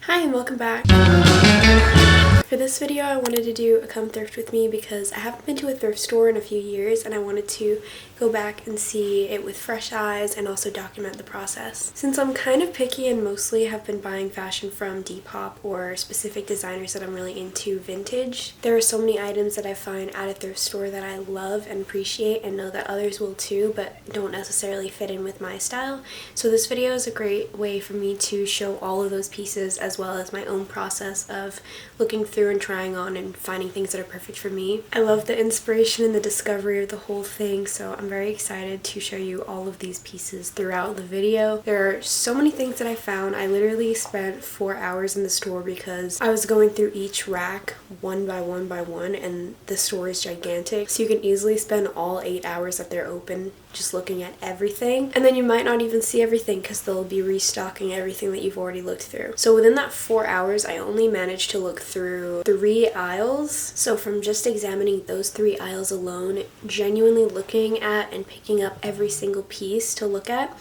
Hi and welcome back. For this video I wanted to do a come thrift with me because I haven't been to a thrift store in a few years and I wanted to go back and see it with fresh eyes and also document the process. Since I'm kind of picky and mostly have been buying fashion from Depop or specific designers that I'm really into vintage, there are so many items that I find at a thrift store that I love and appreciate and know that others will too, but don't necessarily fit in with my style. So this video is a great way for me to show all of those pieces as well as my own process of looking through and trying on and finding things that are perfect for me. I love the inspiration and the discovery of the whole thing, so I'm very excited to show you all of these pieces throughout the video. There are so many things that I found. I literally spent 4 hours in the store because I was going through each rack one by one, and the store is gigantic, so you can easily spend all 8 hours that they're open just looking at everything, and then you might not even see everything because they'll be restocking everything that you've already looked through. So within that 4 hours I only managed to look through 3 aisles. So from just examining those 3 aisles alone, genuinely looking at and picking up every single piece to look at,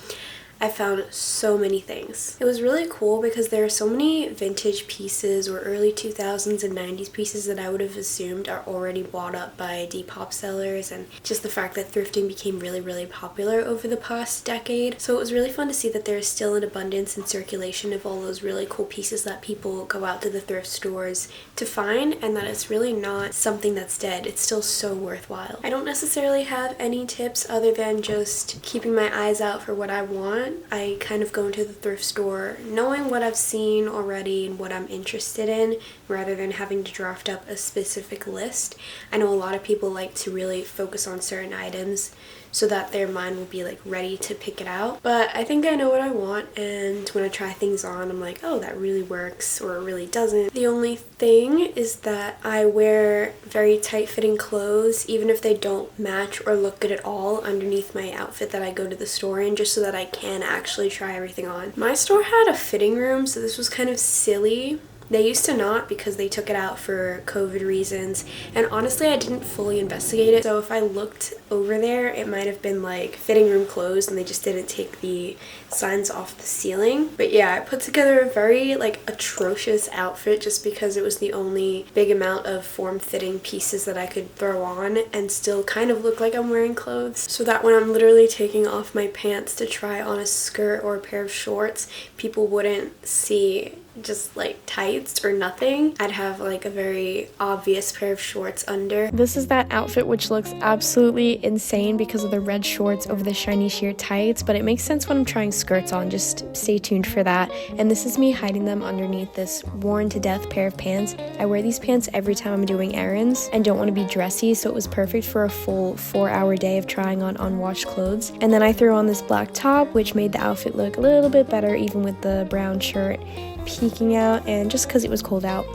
I found so many things. It was really cool because there are so many vintage pieces or early 2000s and 90s pieces that I would have assumed are already bought up by Depop sellers, and just the fact that thrifting became really popular over the past decade. So it was really fun to see that there is still an abundance and circulation of all those really cool pieces that people go out to the thrift stores to find, and that it's really not something that's dead. It's still so worthwhile. I don't necessarily have any tips other than just keeping my eyes out for what I want. I kind of go into the thrift store knowing what I've seen already and what I'm interested in rather than having to draft up a specific list. I know a lot of people like to really focus on certain items so that their mind will be like ready to pick it out, but I think I know what I want, and when I try things on I'm like, oh, that really works, or it really doesn't. The only thing is that I wear very tight fitting clothes even if they don't match or look good at all underneath my outfit that I go to the store in, just so that I can actually try everything on. My store had a fitting room, so this was kind of silly. They used to not because they took it out for COVID reasons, and honestly I didn't fully investigate it, so if I looked over there it might have been like fitting room closed and they just didn't take the signs off the ceiling. But yeah, I put together a very atrocious outfit just because it was the only big amount of form-fitting pieces that I could throw on and still kind of look like I'm wearing clothes, so that when I'm literally taking off my pants to try on a skirt or a pair of shorts, people wouldn't see just tights or nothing. I'd have a very obvious pair of shorts under. This is that outfit which looks absolutely insane because of the red shorts over the shiny sheer tights, but it makes sense when I'm trying skirts on. Just stay tuned for that. And this is me hiding them underneath this worn to death pair of pants. I wear these pants every time I'm doing errands and don't want to be dressy, so it was perfect for a full 4-hour day of trying on unwashed clothes. And then I threw on this black top, which made the outfit look a little bit better even with the brown shirt peeking out, and just because it was cold out.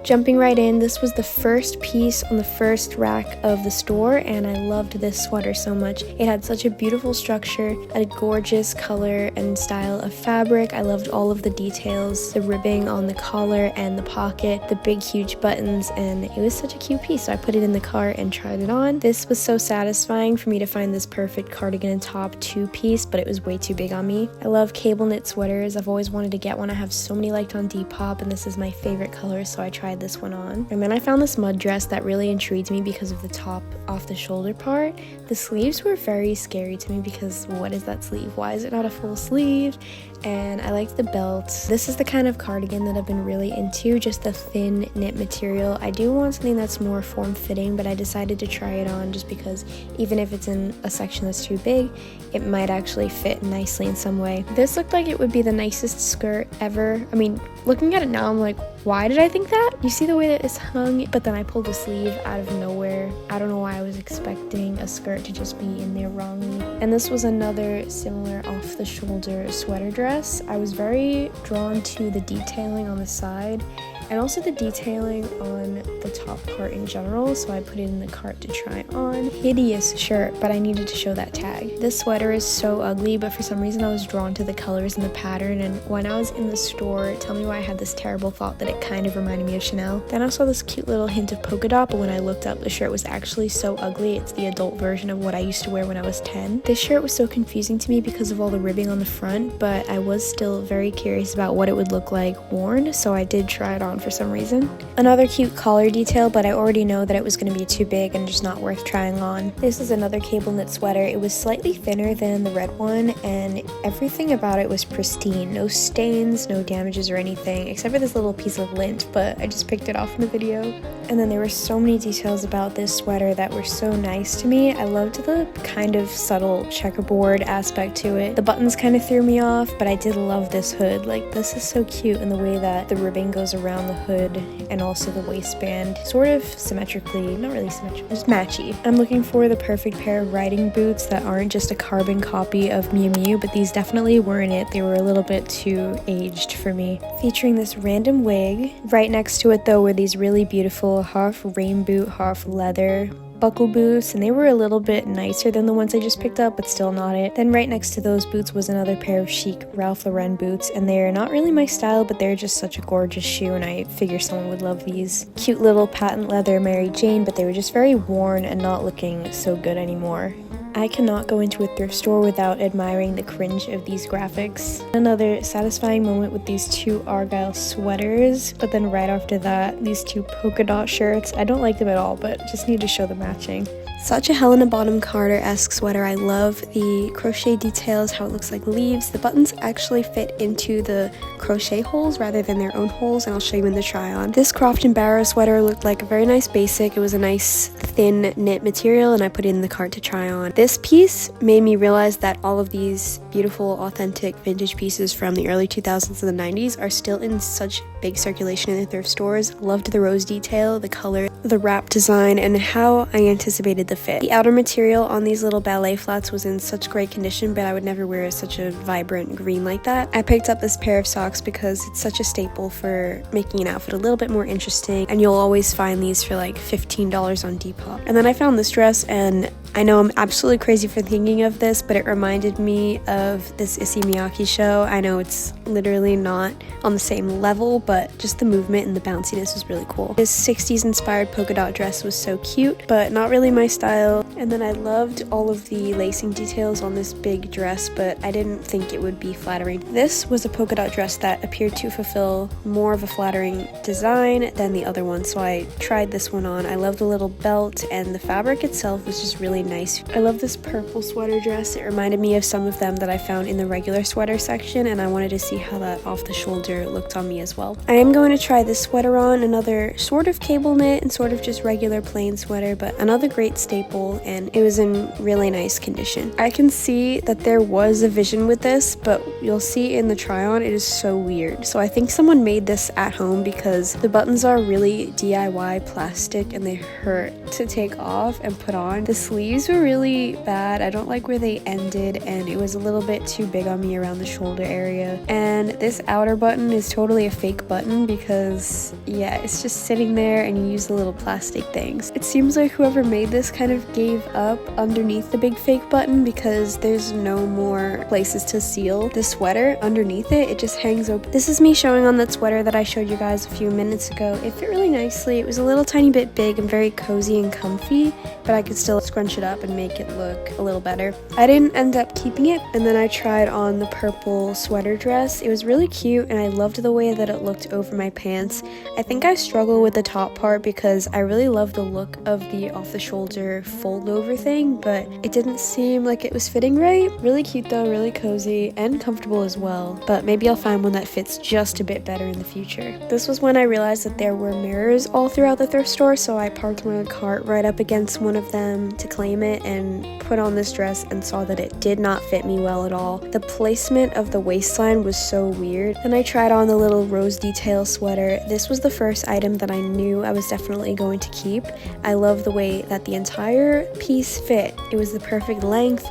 Jumping right in, this was the first piece on the first rack of the store, and I loved this sweater so much. It had such a beautiful structure, a gorgeous color and style of fabric. I loved all of the details, the ribbing on the collar and the pocket, the big huge buttons, and it was such a cute piece, so I put it in the cart and tried it on. This was so satisfying for me to find this perfect cardigan and top 2-piece, but it was way too big on me. I love cable knit sweaters. I've always wanted to get one. I have so many liked on Depop, and this is my favorite color, so I tried this one on. And then I found this mud dress that really intrigued me because of the top off the shoulder part. The sleeves were very scary to me because what is that sleeve? Why is it not a full sleeve? And I liked the belt. This is the kind of cardigan that I've been really into, just a thin knit material. I do want something that's more form-fitting, but I decided to try it on just because even if it's in a section that's too big, it might actually fit nicely in some way. This looked like it would be the nicest skirt ever. I mean, looking at it now, I'm like, why did I think that? You see the way that it's hung, but then I pulled the sleeve out of nowhere. I don't know why I was expecting a skirt to just be in there wrongly. And this was another similar off-the-shoulder sweater dress. I was very drawn to the detailing on the side and also the detailing on the top part in general, so I put it in the cart to try on. Hideous shirt, but I needed to show that tag. This sweater is so ugly, but for some reason I was drawn to the colors and the pattern, and when I was in the store, tell me why I had this terrible thought that it kind of reminded me of Chanel. Then I saw this cute little hint of polka dot, but when I looked up, the shirt was actually so ugly. It's the adult version of what I used to wear when I was 10. This shirt was so confusing to me because of all the ribbing on the front, but I was still very curious about what it would look like worn, so I did try it on for some reason. Another cute collar detail, but I already know that it was going to be too big and just not worth trying on. This is another cable knit sweater. It was slightly thinner than the red one, and everything about it was pristine. No stains, no damages or anything, except for this little piece of lint, but I just picked it off in the video. And then there were so many details about this sweater that were so nice to me. I loved the kind of subtle checkerboard aspect to it. The buttons kind of threw me off, but I did love this hood. Like, this is so cute, and the way that the ribbing goes around the hood and also the waistband, sort of symmetrically, not really symmetrical, just matchy. I'm looking for the perfect pair of riding boots that aren't just a carbon copy of Miu Miu, but these definitely weren't it. They were a little bit too aged for me. Featuring this random wig. Right next to it though were these really beautiful half rain boot, half leather buckle boots, and they were a little bit nicer than the ones I just picked up, but still not it. Then right next to those boots was another pair of chic Ralph Lauren boots, and they're not really my style, but they're just such a gorgeous shoe, and I figure someone would love these. Cute little patent leather Mary Jane, but they were just very worn and not looking so good anymore. I cannot go into a thrift store without admiring the cringe of these graphics. Another satisfying moment with these two Argyle sweaters, but then right after that, these two polka dot shirts. I don't like them at all, but just need to show the matching. Such a Helena Bonham Carter-esque sweater. I love the crochet details, how it looks like leaves. The buttons actually fit into the crochet holes rather than their own holes, and I'll show you in the try on. This Croft & Barrow sweater looked like a very nice basic. It was a nice thin knit material, and I put it in the cart to try on. This piece made me realize that all of these beautiful, authentic vintage pieces from the early 2000s and the 90s are still in such big circulation in the thrift stores. Loved the rose detail, the color, the wrap design, and how I anticipated the fit. The outer material on these little ballet flats was in such great condition, but I would never wear such a vibrant green like that. I picked up this pair of socks because it's such a staple for making an outfit a little bit more interesting, and you'll always find these for like $15 on Depop. And then I found this dress, and I know I'm absolutely crazy for thinking of this, but it reminded me of this Issey Miyake show. I know it's literally not on the same level, but just the movement and the bounciness was really cool. This 60s inspired polka dot dress was so cute, but not really my style. And then I loved all of the lacing details on this big dress, but I didn't think it would be flattering. This was a polka dot dress that appeared to fulfill more of a flattering design than the other one, so I tried this one on. I love the little belt, and the fabric itself was just really nice. I love this purple sweater dress. It reminded me of some of them that I found in the regular sweater section, and I wanted to see how that off the shoulder looked on me as well. I am going to try this sweater on, another sort of cable knit and sort of just regular plain sweater, but another great staple, and it was in really nice condition. I can see that there was a vision with this, but you'll see in the try on it is so weird. So I think someone made this at home because the buttons are really DIY plastic and they hurt to take off and put on. The sleeves were really bad. I don't like where they ended, and it was a little bit too big on me around the shoulder area. And this outer button is totally a fake button because, yeah, it's just sitting there and you use the little plastic things. It seems like whoever made this kind of gave up underneath the big fake button because there's no more places to seal the sweater underneath it. It just hangs open. This is me showing on that sweater that I showed you guys a few minutes ago. It fit really nicely. It was a little tiny bit big and very cozy and comfy, but I could still scrunch it up and make it look a little better. I didn't end up keeping it, and then I tried on the purple sweater dress. It was really cute, and I loved the way that it looked over my pants. I think I struggle with the top part because I really love the look of the off-the-shoulder fold-over thing, but it didn't seem like it was fitting right. Really cute though, really cozy, and comfortable as well, but maybe I'll find one that fits just a bit better in the future. This was when I realized that there were mirrors all throughout the thrift store, so I parked my cart right up against one of them to claim it and put on this dress and saw that it did not fit me well at all. The placement of the waistline was so weird. Then I tried on the little rose detail sweater. This was the first item that I knew I was definitely going to keep. I love the way that the entire piece fit. It was the perfect length.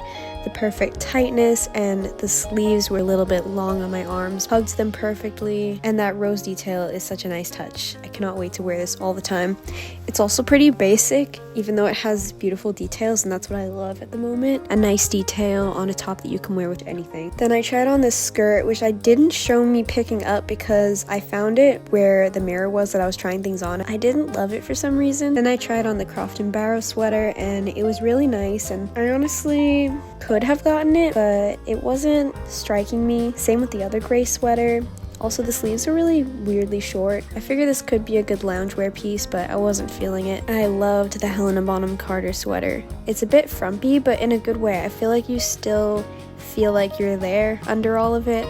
the perfect tightness, and the sleeves were a little bit long on my arms, hugged them perfectly, and that rose detail is such a nice touch. I cannot wait to wear this all the time. It's also pretty basic, even though it has beautiful details, and that's what I love at the moment. A nice detail on a top that you can wear with anything. Then I tried on this skirt, which I didn't show me picking up because I found it where the mirror was that I was trying things on. I didn't love it for some reason. Then I tried on the Croft & Barrow sweater, and it was really nice, and I honestly could have gotten it, but it wasn't striking me. Same with the other gray sweater. Also, the sleeves are really weirdly short. I figured this could be a good loungewear piece, but I wasn't feeling it. I loved the Helena Bonham Carter sweater. It's a bit frumpy, but in a good way. I feel like you still feel like you're there under all of it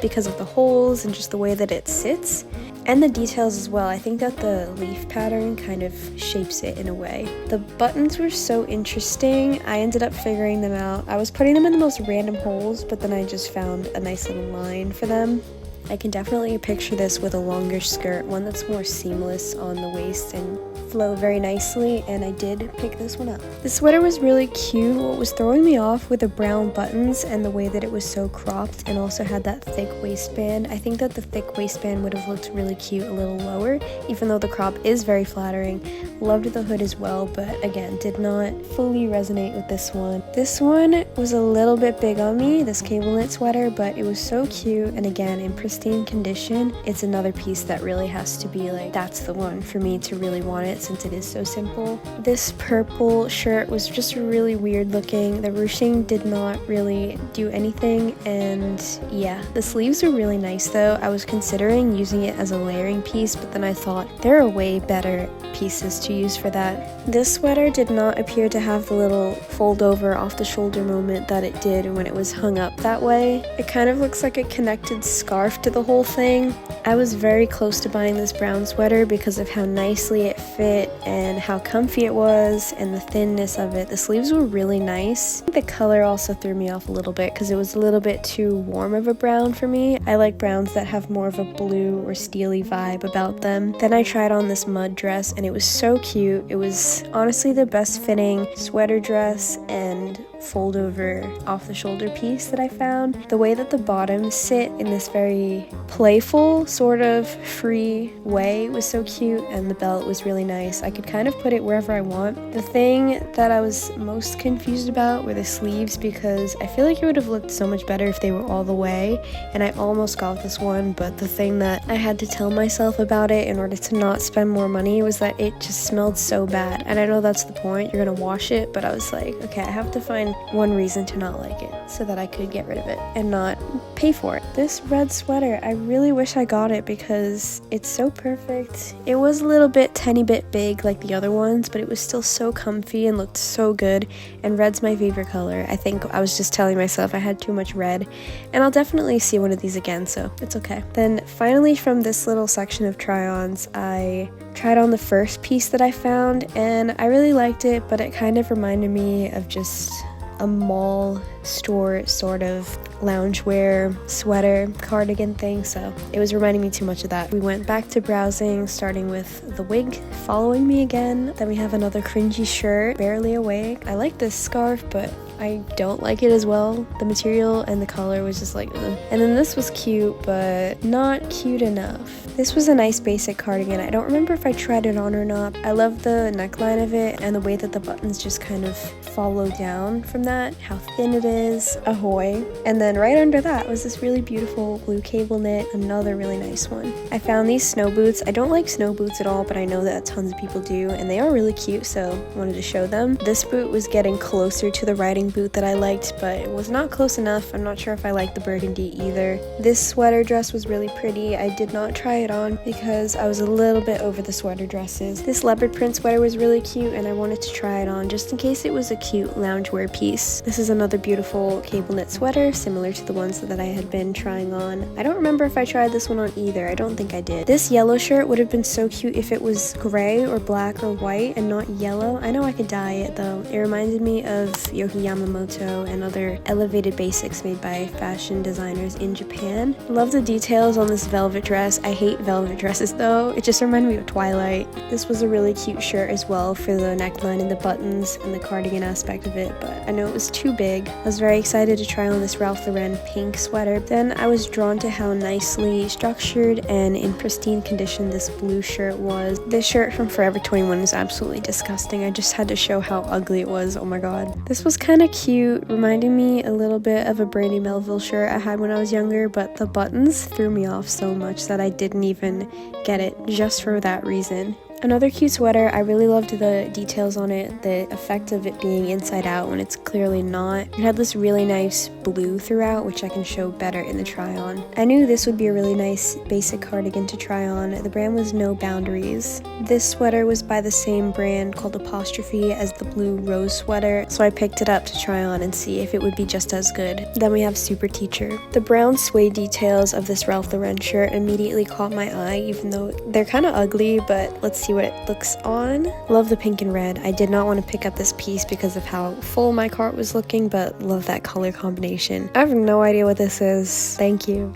because of the holes and just the way that it sits. And the details as well. I think that the leaf pattern kind of shapes it in a way. The buttons were so interesting. I ended up figuring them out. I was putting them in the most random holes, but then I just found a nice little line for them. I can definitely picture this with a longer skirt, one that's more seamless on the waist and flow very nicely, and I did pick this one up. The sweater was really cute. What was throwing me off with the brown buttons and the way that it was so cropped and also had that thick waistband. I think that the thick waistband would have looked really cute a little lower, even though the crop is very flattering. Loved the hood as well, but again, did not fully resonate with this one. This one was a little bit big on me, this cable knit sweater, but it was so cute, and again, in pristine condition. It's another piece that really has to be like, that's the one for me to really want it, since it is so simple. This purple shirt was just really weird looking. The ruching did not really do anything, and yeah, the sleeves were really nice though. I was considering using it as a layering piece, but then I thought there are way better pieces to use for that. This sweater did not appear to have the little fold over off the shoulder moment that it did when it was hung up that way. It kind of looks like a connected scarf to the whole thing. I was very close to buying this brown sweater because of how nicely it fit and how comfy it was and the thinness of it. The sleeves were really nice. The color also threw me off a little bit because it was a little bit too warm of a brown for me. I like browns that have more of a blue or steely vibe about them. Then I tried on this mud dress, and it was so cute. It was honestly the best fitting sweater dress and fold over off the shoulder piece that I found. The way that the bottoms sit in this very playful sort of free way was so cute, and the belt was really nice. I could kind of put it wherever I want. The thing that I was most confused about were the sleeves, because I feel like it would have looked so much better if they were all the way, and I almost got this one, but the thing that I had to tell myself about it in order to not spend more money was that it just smelled so bad. And I know that's the point, you're gonna wash it, but I was like, okay, I have to find one reason to not like it so that I could get rid of it and not pay for it. This red sweater, I really wish I got it because it's so perfect. It was a little bit, tiny bit big like the other ones, but it was still so comfy and looked so good, and red's my favorite color. I think I was just telling myself I had too much red, and I'll definitely see one of these again, so it's okay. Then finally, from this little section of try-ons, I tried on the first piece that I found, and I really liked it, but it kind of reminded me of just a mall store sort of loungewear sweater cardigan thing, so it was reminding me too much of that. We went back to browsing, starting with the wig following me again. Then we have another cringy shirt, barely a wig. I like this scarf, but I don't like it as well. The material and the color was just like, ugh. And then this was cute, but not cute enough. This was a nice basic cardigan. I don't remember if I tried it on or not. I love the neckline of it and the way that the buttons just kind of follow down from that, how thin it is. Ahoy. And then right under that was this really beautiful blue cable knit, another really nice one. I found these snow boots. I don't like snow boots at all, but I know that tons of people do, and they are really cute, so I wanted to show them. This boot was getting closer to the riding boot that I liked, but it was not close enough. I'm not sure if I liked the burgundy either. This sweater dress was really pretty. I did not try it on because I was a little bit over the sweater dresses. This leopard print sweater was really cute, and I wanted to try it on just in case it was a cute loungewear piece. This is another beautiful cable knit sweater, similar to the ones that I had been trying on. I don't remember if I tried this one on either. I don't think I did. This yellow shirt would have been so cute if it was gray or black or white and not yellow. I know I could dye it though. It reminded me of Yohiyama Yamamoto and other elevated basics made by fashion designers in Japan. Love the details on this velvet dress. I hate velvet dresses though. It just reminded me of Twilight. This was a really cute shirt as well for the neckline and the buttons and the cardigan aspect of it, but I know it was too big. I was very excited to try on this Ralph Lauren pink sweater. Then I was drawn to how nicely structured and in pristine condition this blue shirt was. This shirt from Forever 21 is absolutely disgusting. I just had to show how ugly it was. Oh my god. This was kind of cute, reminding me a little bit of a Brandy Melville shirt I had when I was younger, but the buttons threw me off so much that I didn't even get it just for that reason. Another cute sweater. I really loved the details on it, the effect of it being inside out when it's clearly not. It had this really nice blue throughout, which I can show better in the try on. I knew this would be a really nice basic cardigan to try on. The brand was No Boundaries. This sweater was by the same brand called Apostrophe as the blue rose sweater, so I picked it up to try on and see if it would be just as good. Then we have Super Teacher. The brown suede details of this Ralph Lauren shirt immediately caught my eye, even though they're kind of ugly, but let's see what it looks on. Love the pink and red. I did not want to pick up this piece because of how full my cart was looking, but love that color combination. I have no idea what this is. Thank you.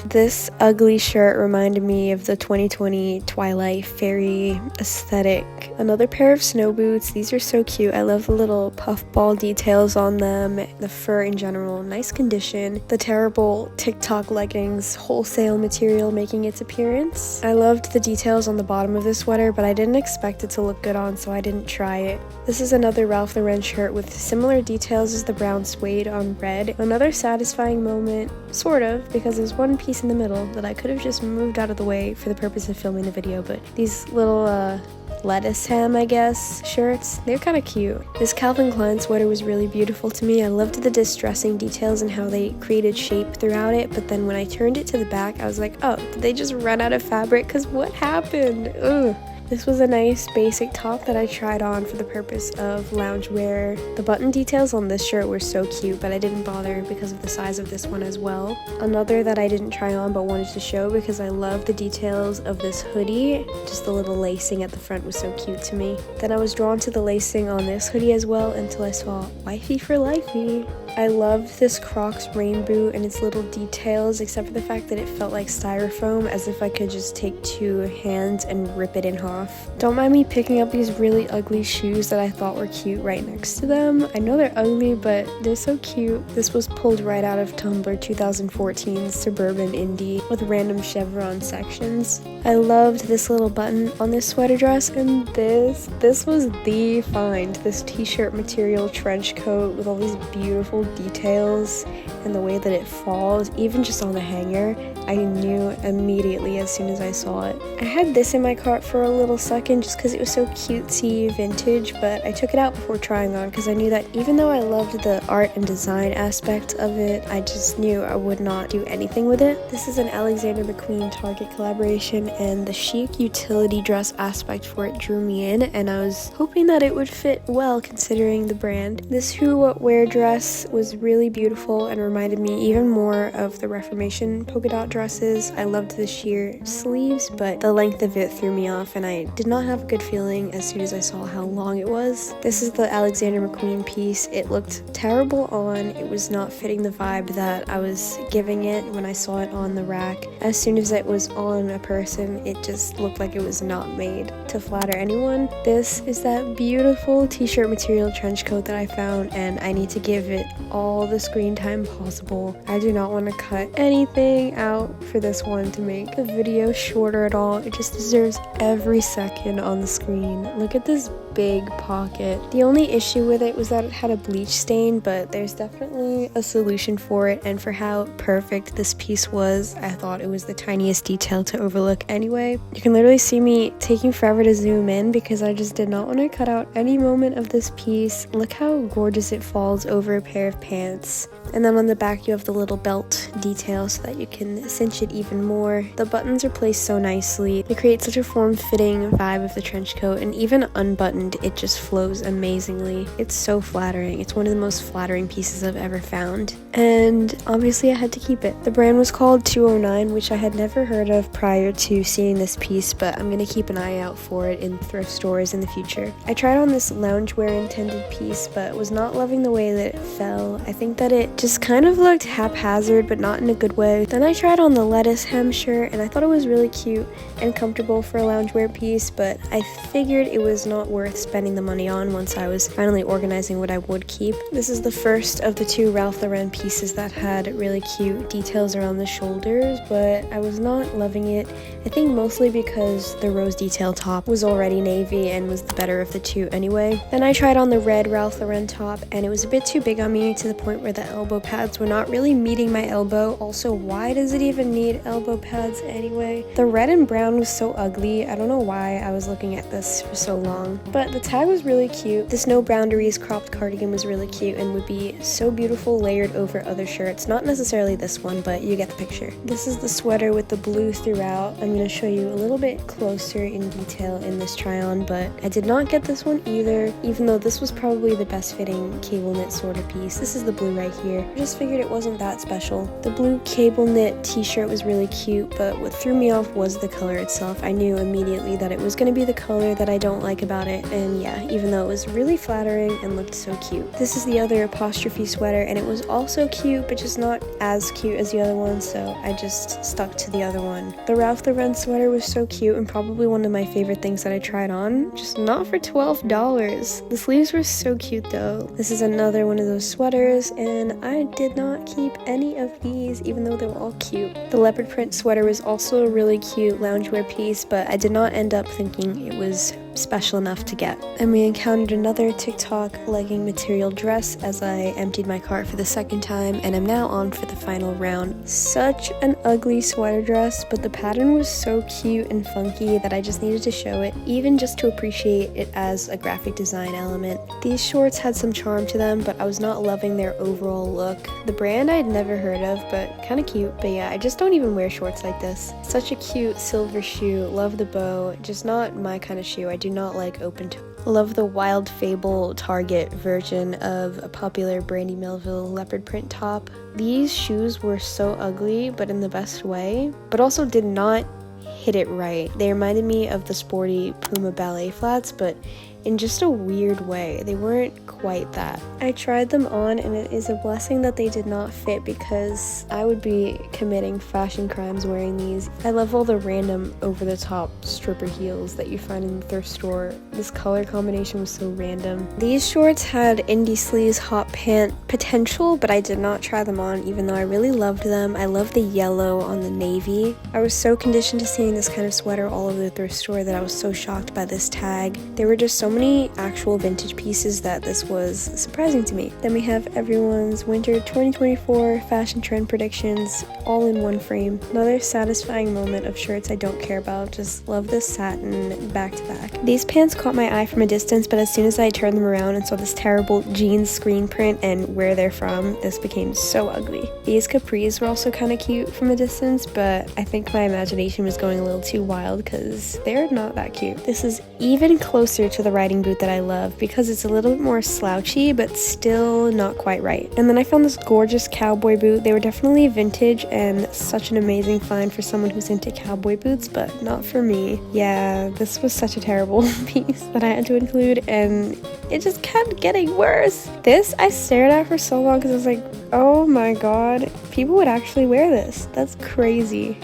This ugly shirt reminded me of the 2020 Twilight fairy aesthetic. Another pair of snow boots. These are so cute. I love the little puffball details on them. The fur in general, nice condition. The terrible TikTok leggings, wholesale material making its appearance. I loved the details on the bottom of this sweater, but I didn't expect it to look good on, so I didn't try it. This is another Ralph Lauren shirt with similar details as the brown suede on red. Another satisfying moment, sort of, because there's one piece in the middle that I could have just moved out of the way for the purpose of filming the video, but these little lettuce hem, I guess, shirts, they're kind of cute. This Calvin Klein sweater was really beautiful to me. I loved the distressing details and how they created shape throughout it, but then when I turned it to the back, I was like, oh, did they just run out of fabric? Because what happened? Ugh. This was a nice basic top that I tried on for the purpose of loungewear. The button details on this shirt were so cute, but I didn't bother because of the size of this one as well. Another that I didn't try on but wanted to show because I love the details of this hoodie. Just the little lacing at the front was so cute to me. Then I was drawn to the lacing on this hoodie as well until I saw Wifey for Lifey. I loved this Crocs rain boot and its little details, except for the fact that it felt like styrofoam, as if I could just take two hands and rip it in half. Don't mind me picking up these really ugly shoes that I thought were cute right next to them. I know they're ugly, but they're so cute. This was pulled right out of Tumblr 2014's Suburban Indie with random chevron sections. I loved this little button on this sweater dress, and this was the find. This t-shirt material trench coat with all these beautiful details and the way that it falls, even just on the hanger. I knew immediately as soon as I saw it. I had this in my cart for a little second just because it was so cutesy vintage, but I took it out before trying on because I knew that even though I loved the art and design aspect of it, I just knew I would not do anything with it. This is an Alexander McQueen Target collaboration, and the chic utility dress aspect for it drew me in, and I was hoping that it would fit well considering the brand. This Who What Wear dress was really beautiful and reminded me even more of the Reformation polka dot dresses. I loved the sheer sleeves, but the length of it threw me off, and I did not have a good feeling as soon as I saw how long it was. This is the Alexander McQueen piece. It looked terrible on. It was not fitting the vibe that I was giving it when I saw it on the rack. As soon as it was on a person, it just looked like it was not made to flatter anyone. This is that beautiful t-shirt material trench coat that I found, and I need to give it all the screen time possible. I do not want to cut anything out for this one to make the video shorter at all. It just deserves every second on the screen. Look at this big pocket. The only issue with it was that it had a bleach stain, but there's definitely a solution for it, and for how perfect this piece was, I thought it was the tiniest detail to overlook anyway. You can literally see me taking forever to zoom in because I just did not want to cut out any moment of this piece. Look how gorgeous it falls over a pair of pants. And then on the back you have the little belt detail so that you can cinch it even more. The buttons are placed so nicely. They create such a form-fitting vibe of the trench coat, and even unbuttoned, it just flows amazingly. It's so flattering. It's one of the most flattering pieces I've ever found. And obviously I had to keep it. The brand was called 209, which I had never heard of prior to seeing this piece, but I'm gonna keep an eye out for it in thrift stores in the future. I tried on this loungewear intended piece, but was not loving the way that it fell. I think that it just kind of looked haphazard, but not in a good way. Then I tried on the lettuce hem shirt, and I thought it was really cute and comfortable for a loungewear piece, but I figured it was not worth spending the money on once I was finally organizing what I would keep. This is the first of the 2 Ralph Lauren pieces that had really cute details around the shoulders, but I was not loving it. I think mostly because the rose detail top was already navy and was the better of the 2 anyway. Then I tried on the red Ralph Lauren top, and it was a bit too big on me to the point where the elbow pads were not really meeting my elbow. Also, why does it even need elbow pads anyway? The red and brown was so ugly. I don't know why I was looking at this for so long, but the tag was really cute. This no boundaries cropped cardigan was really cute and would be so beautiful layered over other shirts. Not necessarily this one, but you get the picture. This is the sweater with the blue throughout. I'm going to show you a little bit closer in detail in this try on, but I did not get this one either, even though this was probably the best fitting cable knit sort of piece. This is the blue right here. I just figured it wasn't that special. The blue cable knit t-shirt was really cute, but what threw me off was the color itself. I knew immediately that it was going to be the color that I don't like about it, and yeah, even though it was really flattering and looked so cute. This is the other apostrophe sweater, and it was also cute, but just not as cute as the other one, so I just stuck to the other one. The Ralph Lauren sweater was so cute and probably one of my favorite things that I tried on, just not for $12. The sleeves were so cute though. This is another one of those sweaters, and I did not keep any of these even though they were all cute. The leopard print sweater was also a really cute loungewear piece, but I did not end up thinking it was special enough to get. And we encountered another TikTok legging material dress as I emptied my cart for the second time, and I'm now on for the final round. Such an ugly sweater dress, but the pattern was so cute and funky that I just needed to show it, even just to appreciate it as a graphic design element. These shorts had some charm to them, but I was not loving their overall look. The brand I'd never heard of, but kind of cute. But yeah, I just don't even wear shorts like this. Such a cute silver shoe, love the bow, just not my kind of shoe. I do not like open toe. Love the Wild Fable Target version of a popular Brandy Melville leopard print top. These shoes were so ugly, but in the best way, but also did not hit it right. They reminded me of the sporty Puma ballet flats, but in just a weird way. They weren't quite that. I tried them on, and it is a blessing that they did not fit because I would be committing fashion crimes wearing these. I love all the random over-the-top stripper heels that you find in the thrift store. This color combination was so random. These shorts had indie sleeves hot pant potential, but I did not try them on even though I really loved them. I love the yellow on the navy. I was so conditioned to seeing this kind of sweater all over the thrift store that I was so shocked by this tag. There were just so many actual vintage pieces that this was surprising to me. Then we have everyone's winter 2024 fashion trend predictions all in one frame. Another satisfying moment of shirts I don't care about. Just love this satin back to back. These pants caught my eye from a distance, but as soon as I turned them around and saw this terrible jeans screen print and where they're from, this became so ugly. These capris were also kind of cute from a distance, but I think my imagination was going a little too wild because they're not that cute. This is even closer to the riding boot that I love because it's a little bit more slouchy but still not quite right. And then I found this gorgeous cowboy boot. They were definitely vintage and such an amazing find for someone who's into cowboy boots, but not for me. Yeah, this was such a terrible piece that I had to include, and it just kept getting worse. This I stared at for so long because I was like, oh my god, people would actually wear this. That's crazy.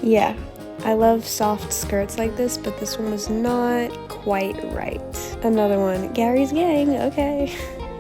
Yeah. I love soft skirts like this, but this one was not quite right. Another one, Gary's Gang, okay.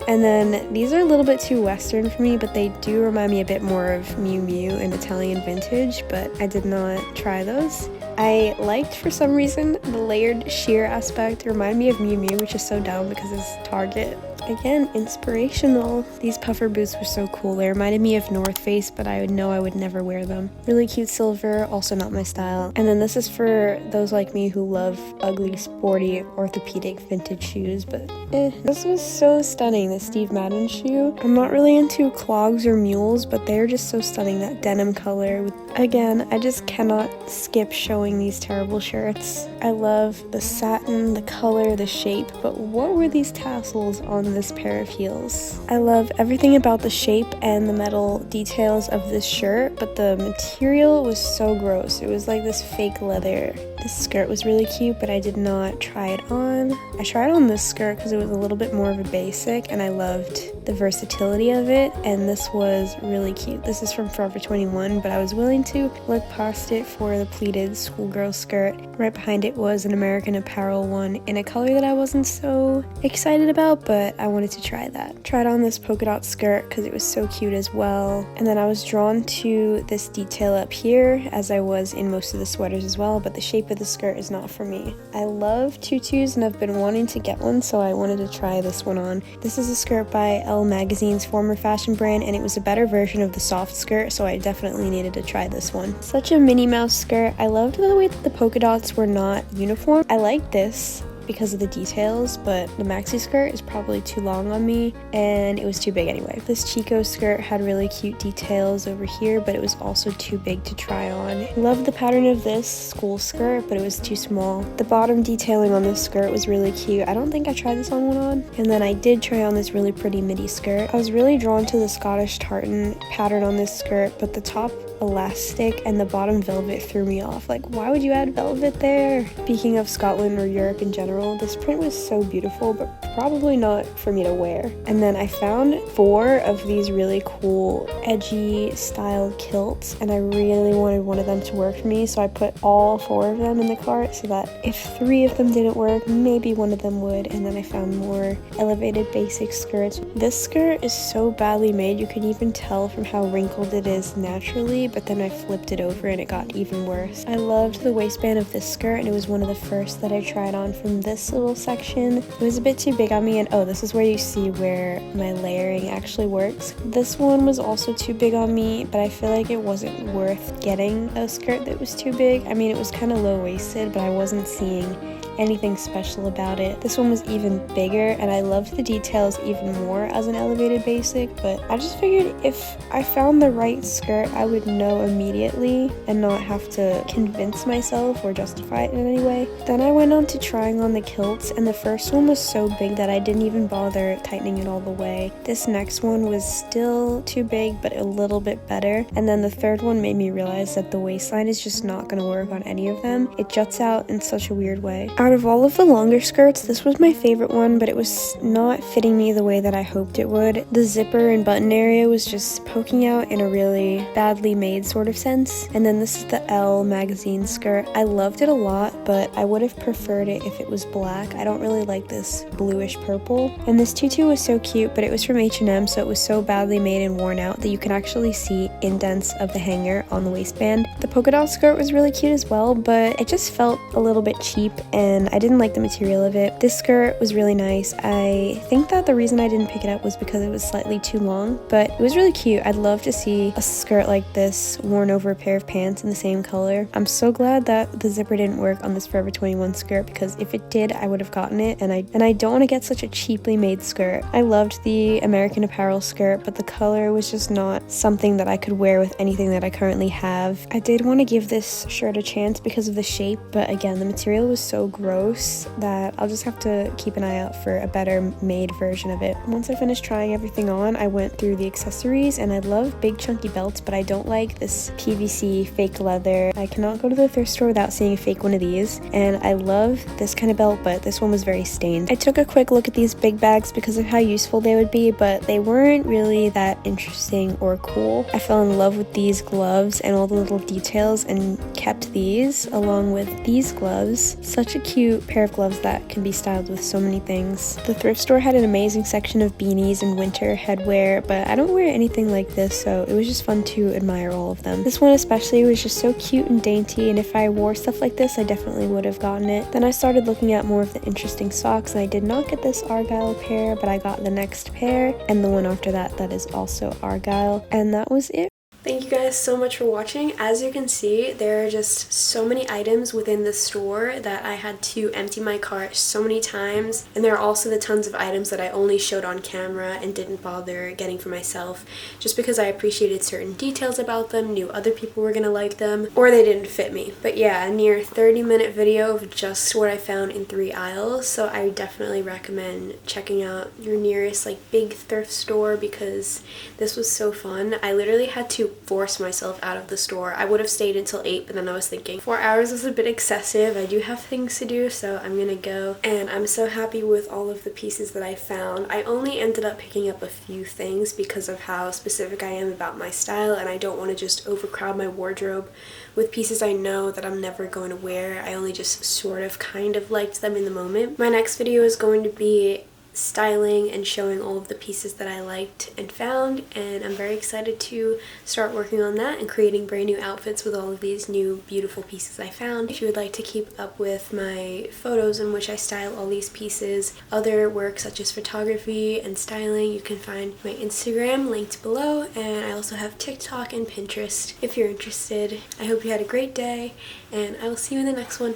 And then these are a little bit too Western for me, but they do remind me a bit more of Miu Miu and Italian vintage, but I did not try those. I liked, for some reason, the layered sheer aspect. It reminded me of Miu Miu, which is so dumb because it's Target. Again, inspirational. These puffer boots were so cool. They reminded me of North Face, but I would never wear them. Really cute silver, also not my style. And then this is for those like me who love ugly, sporty, orthopedic vintage shoes, but This was so stunning, the Steve Madden shoe. I'm not really into clogs or mules, but they're just so stunning, that denim color. Again, I just cannot skip showing these terrible shirts. I love the satin, the color, the shape, but what were these tassels on this pair of heels? I love everything about the shape and the metal details of this shirt, but the material was so gross. It was like this fake leather. This skirt was really cute, but I did not try it on. I tried on this skirt because it was a little bit more of a basic, and I loved the versatility of it, and this was really cute. This is from Forever 21, but I was willing to look past it for the pleated schoolgirl skirt. Right behind it was an American Apparel one in a color that I wasn't so excited about, but I wanted to try that. Tried on this polka dot skirt because it was so cute as well, and then I was drawn to this detail up here, as I was in most of the sweaters as well, but the shape of the skirt is not for me. I love tutus and I've been wanting to get one, so I wanted to try this one on. This is a skirt by Elle Magazine's former fashion brand, and it was a better version of the soft skirt, so I definitely needed to try this one. Such a Minnie Mouse skirt. I loved the way that the polka dots were not uniform. I like this because of the details, but the maxi skirt is probably too long on me, and it was too big anyway. This Chico skirt had really cute details over here, but it was also too big to try on. Loved the pattern of this school skirt, but it was too small. The bottom detailing on this skirt was really cute. I don't think I tried this on one on. And then I did try on this really pretty midi skirt. I was really drawn to the Scottish tartan pattern on this skirt, but the top elastic and the bottom velvet threw me off. Like, why would you add velvet there? Speaking of Scotland or Europe in general, this print was so beautiful, but probably not for me to wear. And then I found 4 of these really cool edgy style kilts, and I really wanted one of them to work for me, so I put all 4 of them in the cart so that if 3 of them didn't work, maybe one of them would. And then I found more elevated basic skirts. This skirt is so badly made, you can even tell from how wrinkled it is naturally, but then I flipped it over and it got even worse. I loved the waistband of this skirt, and it was one of the first that I tried on from this little section. It was a bit too big on me, and oh, this is where you see where my layering actually works. This one was also too big on me, but I feel like it wasn't worth getting a skirt that was too big. I mean, it was kind of low-waisted, but I wasn't seeing anything special about it. This one was even bigger, and I loved the details even more as an elevated basic, but I just figured if I found the right skirt, I would know immediately and not have to convince myself or justify it in any way. Then I went on to trying on the kilts, and the first one was so big that I didn't even bother tightening it all the way. This next one was still too big, but a little bit better, and then the third one made me realize that the waistline is just not going to work on any of them. It juts out in such a weird way. Out of all of the longer skirts, this was my favorite one, but it was not fitting me the way that I hoped it would. The zipper and button area was just poking out in a really badly made sort of sense. And then this is the Elle Magazine skirt. I loved it a lot, but I would have preferred it if it was black. I don't really like this bluish purple. And this tutu was so cute, but it was from H&M, so it was so badly made and worn out that you can actually see indents of the hanger on the waistband. The polka dot skirt was really cute as well, but it just felt a little bit cheap, and I didn't like the material of it. This skirt was really nice. I think that the reason I didn't pick it up was because it was slightly too long, but it was really cute. I'd love to see a skirt like this worn over a pair of pants in the same color. I'm so glad that the zipper didn't work on this Forever 21 skirt, because if it did, I would have gotten it, and I don't want to get such a cheaply made skirt. I loved the American Apparel skirt, but the color was just not something that I could wear with anything that I currently have. I did want to give this shirt a chance because of the shape, but again, the material was so gross that I'll just have to keep an eye out for a better made version of it. Once I finished trying everything on, I went through the accessories, and I love big chunky belts, but I don't like this PVC fake leather. I cannot go to the thrift store without seeing a fake one of these, and I love this kind of belt, but this one was very stained. I took a quick look at these big bags because of how useful they would be, but they weren't really that interesting or cool. I fell in love with these gloves and all the little details and kept these along with these gloves. Such a cute pair of gloves that can be styled with so many things. The thrift store had an amazing section of beanies and winter headwear, but I don't wear anything like this, so it was just fun to admire all of them. This one especially was just so cute and dainty, and if I wore stuff like this, I definitely would have gotten it. Then I started looking at more of the interesting socks, and I did not get this Argyle pair, but I got the next pair, and the one after that that is also Argyle, and that was it. Thank you guys so much for watching. As you can see, there are just so many items within the store that I had to empty my cart so many times, and there are also the tons of items that I only showed on camera and didn't bother getting for myself just because I appreciated certain details about them, knew other people were gonna like them, or they didn't fit me. But yeah, a near 30-minute video of just what I found in 3 aisles, so I definitely recommend checking out your nearest like big thrift store because this was so fun. I literally had to force myself out of the store. I would have stayed until 8, but then I was thinking 4 hours is a bit excessive. I do have things to do, so I'm gonna go. And I'm so happy with all of the pieces that I found. I only ended up picking up a few things because of how specific I am about my style, and I don't want to just overcrowd my wardrobe with pieces I know that I'm never going to wear. I only just sort of kind of liked them in the moment. My next video is going to be styling and showing all of the pieces that I liked and found, and I'm very excited to start working on that and creating brand new outfits with all of these new beautiful pieces I found. If you would like to keep up with my photos in which I style all these pieces, other work such as photography and styling, you can find my Instagram linked below, and I also have TikTok and Pinterest if you're interested. I hope you had a great day, and I will see you in the next one.